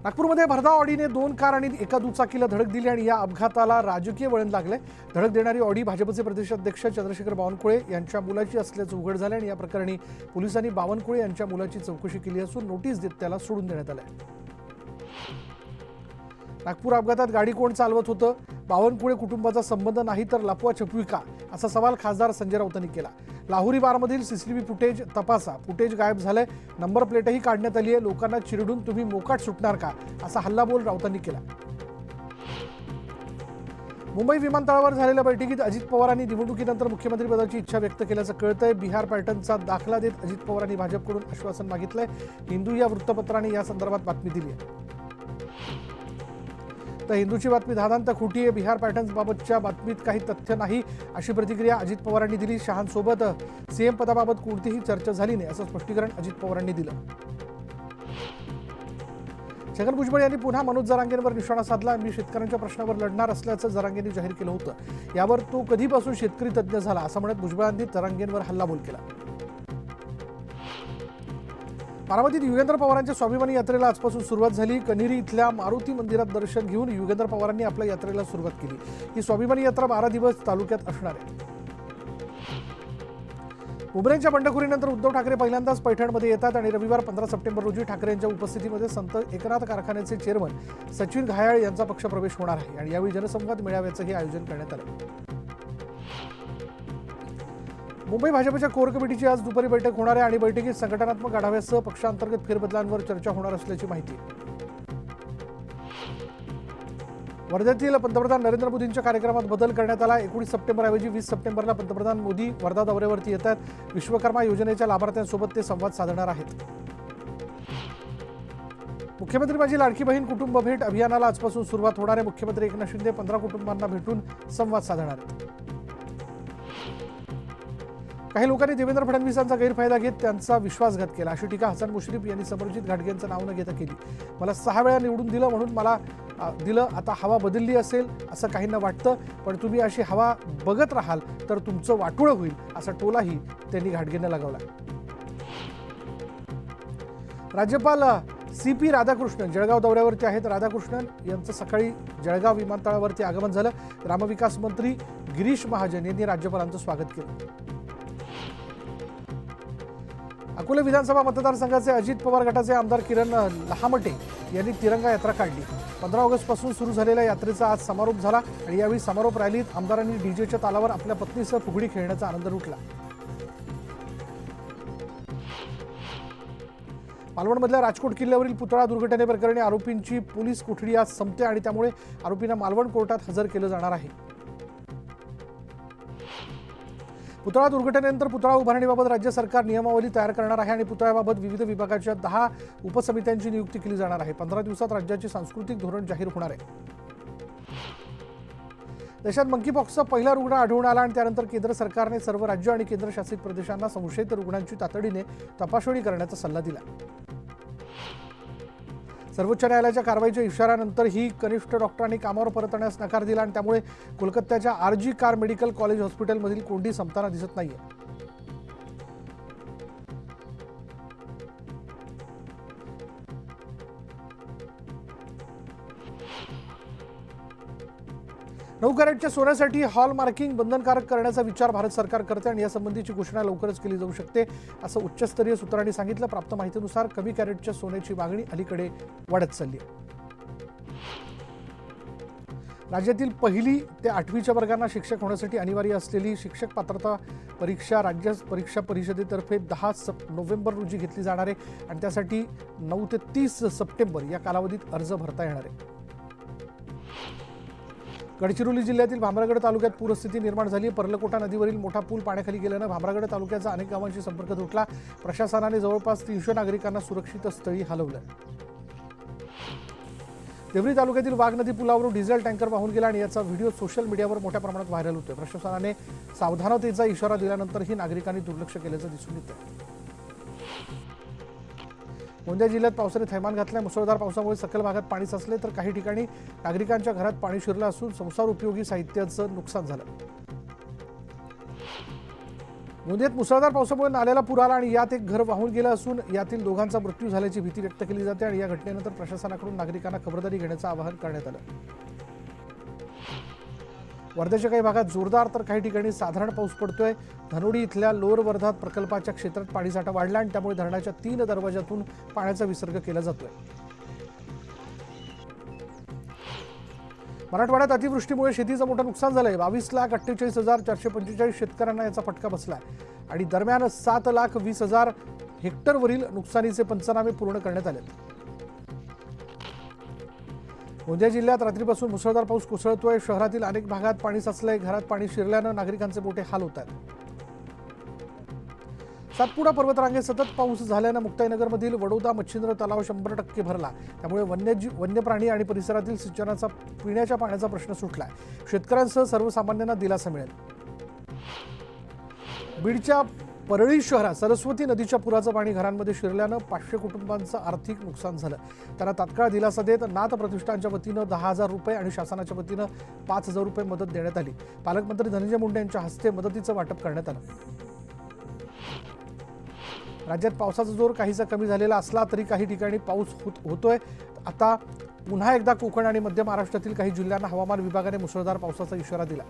नागपूरमध्ये भरधाव ऑडीने 2 कार आणि एका दुचाकीला धडक दिली आणि या अपघाताला राजकीय वळण लागले। धडक देणारी ऑडी भाजपचे प्रदेशाध्यक्ष चंद्रशेखर बावनकुळे यांच्या मुलाची असल्याचं उघड झालं आणि या प्रकरणी पोलिसांनी बावनकुळे यांच्या मुलाची चौकशी केली असून नोटीस देत त्याला सोडून देण्यात आले। नागपूर अपघातात गाडी कोण चालवत होतं, बावनकुळे कुटुंबाचा संबंध नाही तर लपवा छपवी का, असा सवाल खासदार संजय राऊतांनी केला। लाहोरी बारमधील सीसीटीव्ही फुटेज तपासा, फुटेज गायब झाले, नंबर प्लेटही काढण्यात आली आहे, लोकांना चिरडून तुम्ही मोकाट सुटणार का, असा हल्लाबोल राऊतांनी केला। मुंबई विमानतळावर झालेल्या बैठकीत अजित पवारांनी निवडणुकीनंतर मुख्यमंत्रीपदाची इच्छा व्यक्त केल्याचं कळतंय। बिहार पॅटर्नचा दाखला देत अजित पवारांनी भाजपकडून आश्वासन मागितलंय। हिंदू या वृत्तपत्राने या संदर्भात बातमी दिली आहे। तर हिंदूची बातमी धादांत खोटी आहे, बिहार पॅटर्न्सबाबतच्या बातमीत काही तथ्य नाही, अशी प्रतिक्रिया अजित पवारांनी दिली। शहांसोबत सीएम पदाबाबत कोणतीही चर्चा झाली नाही, असं स्पष्टीकरण अजित पवारांनी दिलं। छगन भुजबळ यांनी पुन्हा मनोज जरांगेंवर निशाणा साधला। मी शेतकऱ्यांच्या प्रश्नावर लढणार असल्याचं जरांगेंनी जाहीर केलं होतं। यावर तो कधीपासून शेतकरी तज्ञ झाला, असं म्हणत भुजबळांनी जरांगेंवर हल्लाबोल केला। बारामतीत युगेंद्र पवारांच्या स्वाभिमानी यात्रेला आजपासून सुरुवात झाली। कन्हेरी इथल्या मारुती मंदिरात दर्शन घेऊन युगेंद्र पवारांनी आपल्या यात्रेला सुरुवात केली। ही स्वाभिमानी यात्रा 12 दिवस तालुक्यात असणार आहे। उमरेंच्या बंडखोरीनंतर उद्धव ठाकरे पहिल्यांदाच पैठणमध्ये येतात आणि रविवार 15 सप्टेंबर रोजी ठाकरेंच्या उपस्थितीमध्ये संत एकनाथ कारखान्याचे चेअरमन सचिन घायाळ यांचा पक्षप्रवेश होणार आहे आणि यावेळी जनसंवाद मेळाव्याचंही आयोजन करण्यात आलं। मुंबई भाजपच्या कोर कमिटीची आज दुपारी बैठक होणार आहे आणि बैठकीत संघटनात्मक आढाव्यासह पक्षांतर्गत फेरबदलांवर चर्चा होणार असल्याची माहिती आहे। वर्ध्यातील पंतप्रधान नरेंद्र मोदींच्या कार्यक्रमात बदल करण्यात आला। 19 सप्टेंबरऐवजी 20 सप्टेंबरला पंतप्रधान मोदी वर्धा दौऱ्यावरती येतात। विश्वकर्मा योजनेच्या लाभार्थ्यांसोबत ते संवाद साधणार आहेत। मुख्यमंत्री माझी लाडकी बहीण कुटुंब भेट अभियानाला आजपासून सुरुवात होणार आहे। मुख्यमंत्री एकनाथ शिंदे 15 कुटुंबांना भेटून संवाद साधणार आहेत। काही लोकांनी देवेंद्र फडणवीसांचा गैरफायदा घेत त्यांचा विश्वासघात केला, अशी टीका हसन मुश्रीफ यांनी समरजित घाटगेंचं नाव न घेता केली। मला 6 वेळा निवडून दिलं म्हणून मला दिलं, आता हवा बदलली असेल असं काहींना वाटतं, पण तुम्ही अशी हवा बघत राहाल तर तुमचं वाटोळं होईल, असा टोलाही त्यांनी घाटगेंना लगावला। राज्यपाल CP राधाकृष्णन जळगाव दौऱ्यावरती आहेत। राधाकृष्णन यांचं सकाळी जळगाव विमानतळावरती आगमन झालं। ग्रामविकास मंत्री गिरीश महाजन यांनी राज्यपालांचं स्वागत केलं। अकोले विधानसभा मतदारसंघाचे अजित पवार गटाचे आमदार किरण लहामटे यांनी तिरंगा यात्रा काढली। 15 ऑगस्टपासून सुरू झालेल्या यात्रेचा आज समारोप झाला आणि यावेळी समारोप रॅलीत आमदारांनी डीजेच्या तालावर आपल्या पत्नीसह फुगडी खेळण्याचा आनंद लुटला। मालवणमधल्या राजकोट किल्ल्यावरील पुतळा दुर्घटनेप्रकरणी आरोपींची पोलीस कोठडी आज संपते आणि त्यामुळे आरोपींना मालवण कोर्टात हजर केलं जाणार आहे। पुतळा दुर्घटनेनंतर पुतळा उभारणीबाबत राज्य सरकार नियमावली तयार करणार आहे आणि पुतळ्याबाबत विविध विभागाच्या 10 उपसमित्यांची नियुक्ती केली जाणार आहे। 15 दिवसात राज्याचे सांस्कृतिक धोरण जाहीर होणार आहे। देशात मंकीपॉक्सचा पहिला रुग्ण आढळून आला आणि त्यानंतर केंद्र सरकारने सर्व राज्य आणि केंद्रशासित प्रदेशांना संशयित रुग्णांची तातडीने तपासणी करण्याचा सल्ला दिला। सर्वोच्च न्यायालयाच्या कारवाईच्या इशाऱ्यानंतरही कनिष्ठ डॉक्टरांनी कामावर परतण्यास नकार दिला आणि त्यामुळे कोलकात्याच्या RG कार मेडिकल कॉलेज हॉस्पिटलमधील कोंडी संपताना दिसत नाहीये। नऊ कॅरेटच्या सोन्यासाठी हॉलमार्किंग बंधनकारक करण्याचा विचार भारत सरकार करते आणि यासंबंधीची घोषणा लवकरच केली जाऊ शकते, असं उच्चस्तरीय सूत्रांनी सांगितलं। प्राप्त माहितीनुसार कमी कॅरेटच्या सोन्याची मागणी अलीकडे वाढत चालली आहे। राज्यातील 1ली ते 8वीच्या वर्गांना शिक्षक होण्यासाठी अनिवार्य असलेली शिक्षक पात्रता परीक्षा राज्य परीक्षा परिषदेतर्फे 10 नोव्हेंबर रोजी घेतली जाणार आहे आणि त्यासाठी 9 ते 30 सप्टेंबर या कालावधीत अर्ज भरता येणार आहे। गडचिरोली जिल्ह्यातील भामरागड तालुक्यात पूरस्थिती निर्माण झाली। पर्लकोटा नदीवरील मोठा पूल पाण्याखाली गेल्यानं भामरागड तालुक्याचा अनेक गावांशी संपर्क तुटला। प्रशासनाने जवळपास 300 नागरिकांना सुरक्षित स्थळी हलवलं। देवरी तालुक्यातील वाघ नदी पुलावरून डिझेल टँकर वाहून गेला आणि याचा व्हिडिओ सोशल मीडियावर मोठ्या प्रमाणात व्हायरल होतोय। प्रशासनाने सावधानतेचा इशारा दिल्यानंतरही नागरिकांनी दुर्लक्ष केल्याचं दिसून येतं। गोंदिया जिल्ह्यात पावसाने थैमान घातलाय। मुसळधार पावसामुळे सखल भागात पाणी साचले तर काही ठिकाणी नागरिकांच्या घरात पाणी शिरलं असून संसार उपयोगी साहित्याचं नुकसान झालं। गोंदियात मुसळधार पावसामुळे नाल्याला पूर आला आणि यात एक घर वाहून गेलं असून यातील दोघांचा मृत्यू झाल्याची भीती व्यक्त केली जाते आणि या घटनेनंतर प्रशासनाकडून नागरिकांना खबरदारी घेण्याचं आवाहन करण्यात आलं। वर्ध्याच्या काही भागात जोरदार तर काही ठिकाणी साधारण पाऊस पडतोय। धनोडी इथल्या लोअर वर्धा प्रकल्पाच्या क्षेत्रात पाणीसाठा वाढला आणि त्यामुळे धरणाच्या 3 दरवाजातून पाण्याचा विसर्ग केला जातोय। मराठवाड्यात अतिवृष्टीमुळे शेतीचं मोठं नुकसान झालंय। 22,48,445 शेतकऱ्यांना याचा फटका बसलाय आणि दरम्यान 7,20,000 हेक्टरवरील नुकसानीचे पंचनामे पूर्ण करण्यात आले। गोंदिया जिल्ह्यात रात्रीपासून मुसळधार पाऊस कोसळतोय। शहरातील अनेक भागात पाणी साचलंय। घरात पाणी शिरल्यानं नागरिकांचे मोठे हाल होत आहेत। सातपुडा पर्वतरांगेत सतत पाऊस झाल्यानं मुक्ताईनगरमधील वडोदा मच्छिंद्र तलाव 100% भरला। त्यामुळे वन्य प्राणी आणि परिसरातील सिंचनाचा पिण्याच्या पाण्याचा प्रश्न सुटलाय। शेतकऱ्यांसह सर्वसामान्यांना दिलासा मिळेल। बीडच्या परळी शहरात सरस्वती नदीच्या पुराचं पाणी घरांमध्ये शिरल्यानं 500 कुटुंबांचं आर्थिक नुकसान झालं। त्यांना तात्काळ दिलासा देत नाथ प्रतिष्ठानच्या वतीनं 10,000 रुपये आणि शासनाच्या वतीनं 5,000 रुपये मदत देण्यात आली। पालकमंत्री धनंजय मुंडे यांच्या हस्ते मदतीचं वाटप करण्यात आलं। राज्यात पावसाचा जोर काहीसा कमी झालेला असला तरी काही ठिकाणी पाऊस होतोय। आता पुन्हा एकदा कोकण आणि मध्य महाराष्ट्रातील काही जिल्ह्यांना हवामान विभागाने मुसळधार पावसाचा इशारा दिला।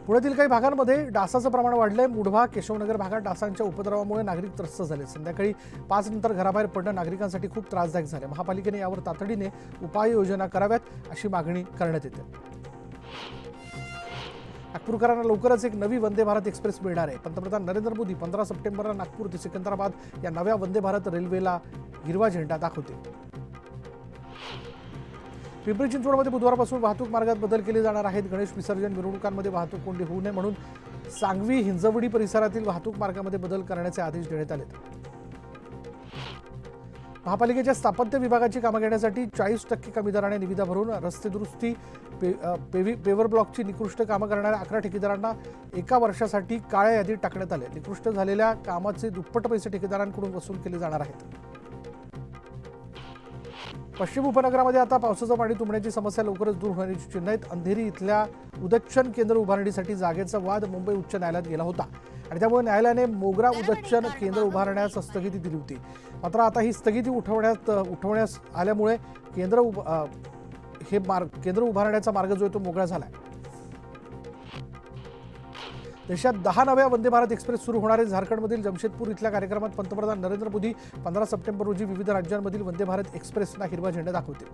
पुण्यातील काही भागांमध्ये डासाचं प्रमाण वाढलंय। मुढवा केशवनगर भागात डासांच्या उपद्रवामुळे नागरिक त्रस्त झाले। संध्याकाळी 5 नंतर घराबाहेर पडणं नागरिकांसाठी खूप त्रासदायक झाले। महापालिकेने यावर तातडीने उपाययोजना कराव्यात अशी मागणी करण्यात येते। नागपूरकरांना लवकरच एक नवी वंदे भारत एक्सप्रेस मिळणार आहे। पंतप्रधान नरेंद्र मोदी 15 सप्टेंबरला नागपूर ते सिकंदराबाद या नव्या वंदे भारत रेल्वेला हिरवा झेंडा दाखवतील। पिंपरी चिंचवडमध्ये बुधवारपासून वाहतूक मार्गात बदल केले जाणार आहेत। गणेश विसर्जन मिरवणुकांमध्ये वाहतूक कोंडी होऊ नये म्हणून सांगवी हिंजवडी परिसरातील वाहतूक मार्गामध्ये बदल करण्याचे आदेश देण्यात आले। महापालिकेच्या स्थापत्य विभागाची कामं घेण्यासाठी 40% कमी दराने निविदा भरून रस्ते दुरुस्ती पेवर ब्लॉकची निकृष्ट कामं करणाऱ्या 11 ठेकेदारांना एका वर्षासाठी काळ्या यादीत टाकण्यात आले। निकृष्ट झालेल्या कामाचे दुप्पट पैसे ठेकेदारांकडून वसूल केले जाणार आहेत। पश्चिम उपनगरामध्ये आता पावसाचं पाणी तुंबण्याची समस्या लवकरच दूर होण्याची चिन्ह आहेत। अंधेरी इथल्या उदच्चन केंद्र उभारणीसाठी जागेचा वाद मुंबई उच्च न्यायालयात गेला होता आणि त्यामुळे न्यायालयाने मोगरा उदच्चन केंद्र उभारण्यास स्थगिती दिली होती। मात्र आता ही स्थगिती उठवण्यास आल्यामुळे केंद्र उभारण्याचा मार्ग जो आहे तो मोकळा झालाय। देशात 10 नव्या वंदे भारत एक्सप्रेस सुरू होणार आहे। झारखंडमधील जमशेदपूर इथल्या कार्यक्रमात पंतप्रधान नरेंद्र मोदी 15 सप्टेंबर रोजी विविध राज्यांमधील वंदे भारत एक्सप्रेसला हिरवा झेंडा दाखवतील।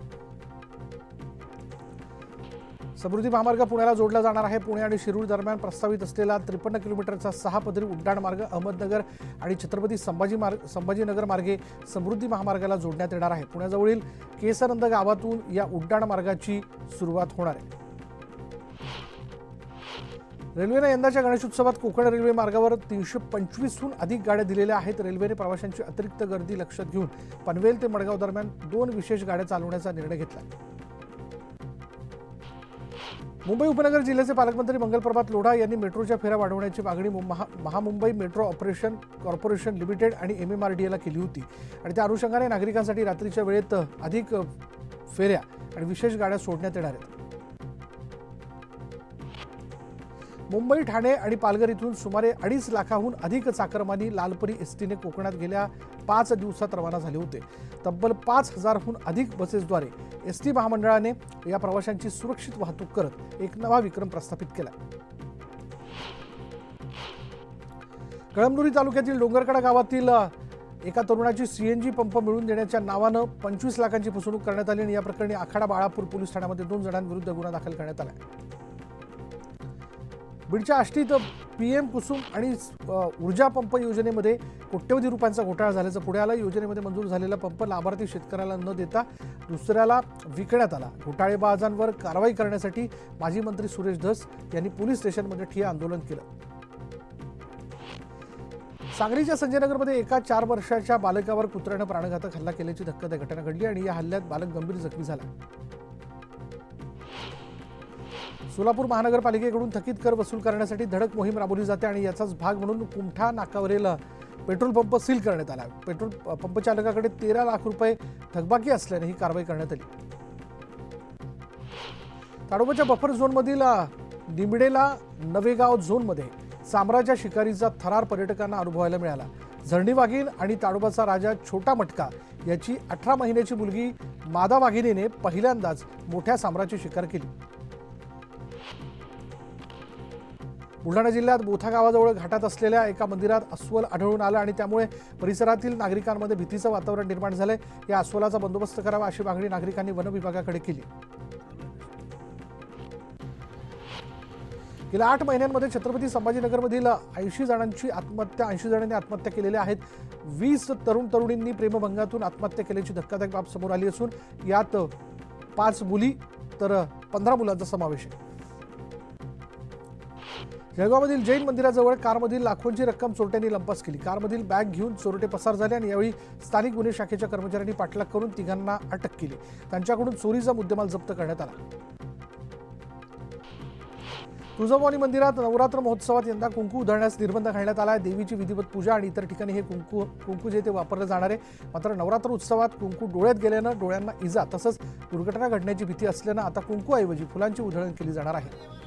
समृद्धी महामार्ग पुण्याला जोडला जाणार आहे। पुणे आणि शिरूर दरम्यान प्रस्तावित असलेला 53 किलोमीटरचा 6 पदरी उड्डाण मार्ग अहमदनगर आणि छत्रपती संभाजीनगर मार्गे समृद्धी महामार्गाला जोडण्यात येणार आहे। पुण्याजवळील केसनंद गावातून या उड्डाण मार्गाची सुरुवात होणार आहे। रेल्वेने यंदाच्या गणेशोत्सवात कोकण रेल्वे मार्गावर 325हून अधिक गाड्या दिलेल्या आहेत। रेल्वेने प्रवाशांची अतिरिक्त गर्दी लक्षात घेऊन पनवेल ते मडगाव दरम्यान 2 विशेष गाड्या चालवण्याचा निर्णय घेतला। मुंबई उपनगर जिल्ह्याचे पालकमंत्री मंगलप्रभात लोढा यांनी मेट्रोच्या फेऱ्या वाढवण्याची मागणी Maha Mumbai metro operation corporation limited आणि MMRDA ला केली होती आणि त्या अनुषंगाने नागरिकांसाठी रात्रीच्या वेळेत अधिक फेऱ्या आणि विशेष गाड्या सोडण्यात येणार आहेत। मुंबई ठाणे आणि पालघर इथून सुमारे 2.5 लाखाहून अधिक चाकरमानी लालपरी एसटीने कोकणात गेल्या 5 दिवसात रवाना झाले होते। तब्बल 5,000हून अधिक बसेसद्वारे एसटी महामंडळाने या प्रवाशांची सुरक्षित वाहतूक करत एक नवा विक्रम प्रस्थापित केला। कळमनुरी तालुक्यातील डोंगरकडा गावातील एका तरुणाची CNG पंप मिळवून देण्याच्या नावानं 25 लाखांची फसवणूक करण्यात आली आणि या प्रकरणी आखाडा बाळापूर पोलीस ठाण्यामध्ये 2 जणांविरुद्ध गुन्हा दाखल करण्यात आला। बीडच्या आष्टीत PM कुसुम आणि ऊर्जा पंप योजनेमध्ये कोट्यवधी रुपयांचा घोटाळा झाल्याचं पुढे आलं। योजनेमध्ये मंजूर झालेला पंप लाभार्थी शेतकऱ्याला न देता दुसऱ्याला विकण्यात आला। घोटाळेबाजांवर कारवाई करण्यासाठी माजी मंत्री सुरेश धस यांनी पोलीस स्टेशनमध्ये ठिय्या आंदोलन केलं। सांगलीच्या संजयनगरमध्ये एका 4 वर्षाच्या बालकावर कुत्र्यानं प्राणघातक हल्ला केल्याची धक्कादायक घटना घडली आणि या हल्ल्यात बालक गंभीर जखमी झाला। सोलापूर महानगरपालिकेकडून थकीत कर वसूल करण्यासाठी धडक मोहीम राबवली जाते आणि याचाच भाग म्हणून कुमठा नाकावरील पेट्रोल पंप सील करण्यात आला। पेट्रोल पंप चालकाकडे 13 लाख रुपये थकबाकी असल्याने ही कारवाई करण्यात आली। ताडोबाच्या बफर झोनमधील निमडेला नवेगाव झोनमध्ये साम्राज्य शिकारीचा थरार पर्यटकांना अनुभवायला मिळाला. झरणी वाघीण आणि ताडोबाचा राजा छोटा मटका याची 18 महिन्याची मुलगी मादा वाघिणीने पहिल्यांदाच मोठ्या साम्राज्य शिकार केली. बुलढाणा जिल्ह्यात बोथा गावाजवळ घाटात असलेल्या एका मंदिरात अस्वल आढळून आलं आणि त्यामुळे परिसरातील नागरिकांमध्ये भीतीचं वातावरण निर्माण झालंय. या अस्वलाचा बंदोबस्त करावा अशी मागणी नागरिकांनी वन विभागाकडे केली. गेल्या 8 महिन्यांमध्ये छत्रपती संभाजीनगरमधील 80 जणांनी आत्महत्या केलेल्या आहेत. 20 तरुणींनी प्रेमभंगातून आत्महत्या केल्याची धक्कादायक बाब समोर आली असून यात 5 मुली तर 15 मुलांचा समावेश आहे. जळगावमधील जैन मंदिराजवळ कारमधील लाखोंची रक्कम चोरट्यांनी लंपास केली. कारमधील बॅग घेऊन चोरटे पसार झाले आणि यावेळी स्थानिक गुन्हे शाखेच्या कर्मचाऱ्यांनी पाठलाग करून तिघांना अटक केली. त्यांच्याकडून चोरीचा मुद्देमाल जप्त करण्यात आला. तुळजाभवानी मंदिरात नवरात्र महोत्सवात यंदा कुंकू उधळण्यास निर्बंध घालण्यात आला आहे. देवीची विधिवत पूजा आणि इतर ठिकाणी हे कुंकू जे ते वापरलं जाणार आहे. मात्र नवरात्र उत्सवात कुंकू डोळ्यात गेल्यानं डोळ्यांना इजा तसंच दुर्घटना घडण्याची भीती असल्यानं आता कुंकूऐवजी फुलांची उधळण केली जाणार आहे.